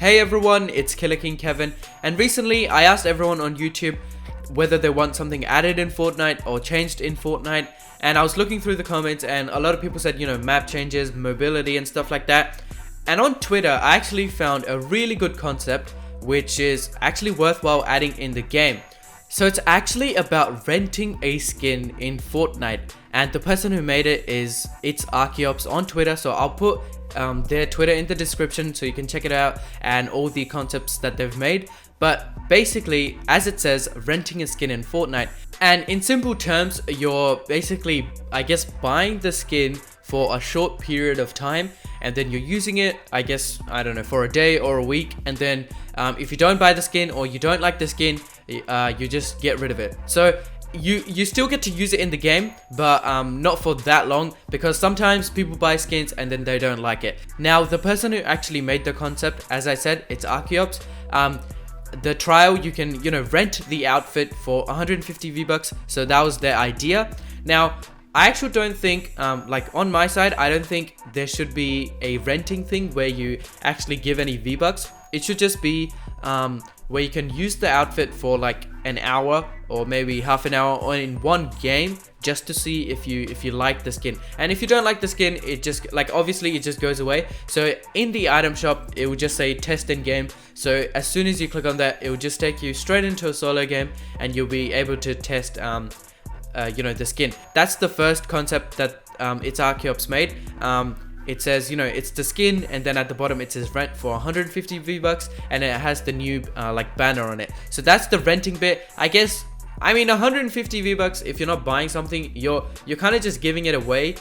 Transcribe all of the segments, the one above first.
Hey everyone, it's KillerKingKevin, and recently I asked everyone on YouTube whether they want something added in Fortnite or changed in Fortnite, and I was looking through the comments and a lot of people said, map changes, mobility and stuff like that. And on Twitter, I actually found a really good concept which is actually worthwhile adding in the game. So it's actually about renting a skin in Fortnite, and the person who made it's Archeops on Twitter, so I'll put their Twitter in the description so you can check it out and all the concepts that they've made. But basically, as it says, renting a skin in Fortnite, and in simple terms, you're basically, I guess, buying the skin for a short period of time, and then you're using it, I guess, I don't know, for a day or a week, and then if you don't buy the skin or you don't like the skin, you just get rid of it. So you still get to use it in the game, but not for that long, because sometimes people buy skins and then they don't like it. Now, the person who actually made the concept, as I said, it's Archeops. The trial, you can rent the outfit for 150 V-Bucks, so that was their idea. Now, I actually don't think, like on my side, I don't think there should be a renting thing where you actually give any V-Bucks. It should just be where you can use the outfit for like an hour or maybe half an hour or in one game, just to see if you like the skin. And if you don't like the skin, it just, like, obviously it just goes away. So in the item shop, it will just say test in game. So as soon as you click on that, it will just take you straight into a solo game and you'll be able to test the skin. That's the first concept that it's Archeops made. It says, it's the skin, and then at the bottom it says rent for 150 V-Bucks, and it has the new like banner on it. So that's the renting bit. I guess, 150 V-Bucks, if you're not buying something, you're kind of just giving it away.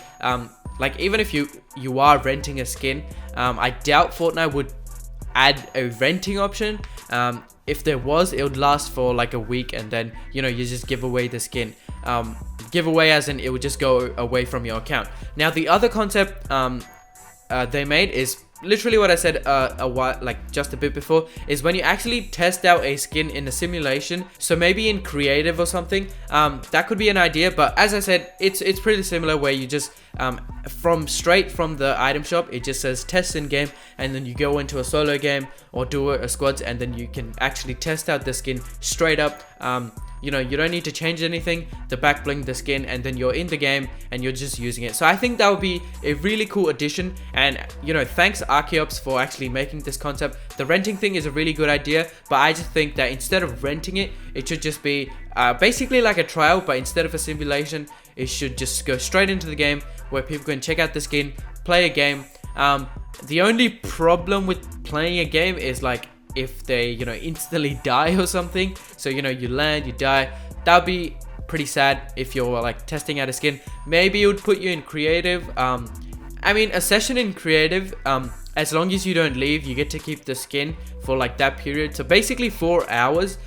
Like, even if you are renting a skin, I doubt Fortnite would add a renting option. If there was, it would last for like a week, and then you just give away the skin. Giveaway as in it would just go away from your account. Now, the other concept they made is literally what I said just a bit before, is when you actually test out a skin in a simulation. So maybe in creative or something, that could be an idea. But as I said, it's pretty similar, where you just straight from the item shop, it just says test in game, and then you go into a solo game or duo or squads, and then you can actually test out the skin straight up. You don't need to change anything, the back bling, the skin, and then you're in the game and you're just using it. So I think that would be a really cool addition, and thanks Archeops for actually making this concept. The renting thing is a really good idea, but I just think that instead of renting it, it should just be basically like a trial, but instead of a simulation, it should just go straight into the game where people can check out the skin, play a game. The only problem with playing a game is like if they instantly die or something. So you land, you die. That would be pretty sad if you're like testing out a skin. Maybe it would put you in creative. A session in creative, as long as you don't leave, you get to keep the skin for like that period. So basically 4 hours.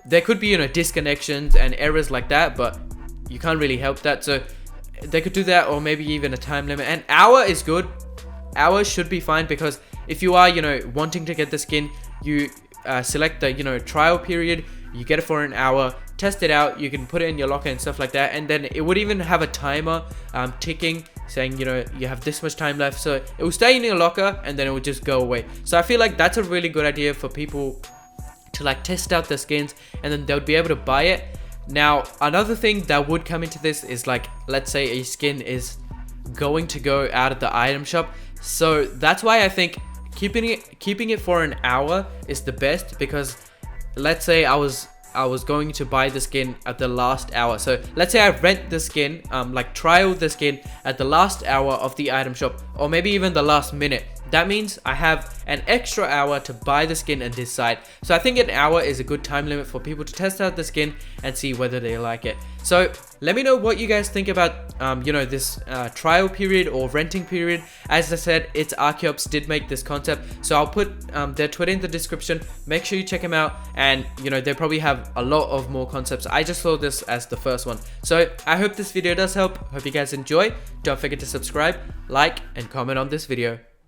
There could be disconnections and errors like that, but you can't really help that. So they could do that, or maybe even a time limit. An hour is good. Hours should be fine, because if you are wanting to get the skin, you select the trial period, you get it for an hour, test it out, you can put it in your locker and stuff like that, and then it would even have a timer ticking, saying you have this much time left. So it will stay in your locker and then it will just go away. So I feel like that's a really good idea for people to like test out the skins, and then they'll be able to buy it. Now, another thing that would come into this is, like, let's say a skin is going to go out of the item shop. So that's why I think keeping it for an hour is the best, because let's say I was going to buy the skin at the last hour. So let's say I rent the skin, like trial the skin at the last hour of the item shop, or maybe even the last minute. That means I have an extra hour to buy the skin and decide. So I think an hour is a good time limit for people to test out the skin and see whether they like it. So let me know what you guys think about this trial period or renting period. As I said, it's Archeops did make this concept, so I'll put their Twitter in the description. Make sure you check them out, and they probably have a lot of more concepts. I just saw this as the first one. So I hope this video does help. Hope you guys enjoy. Don't forget to subscribe, like, and comment on this video.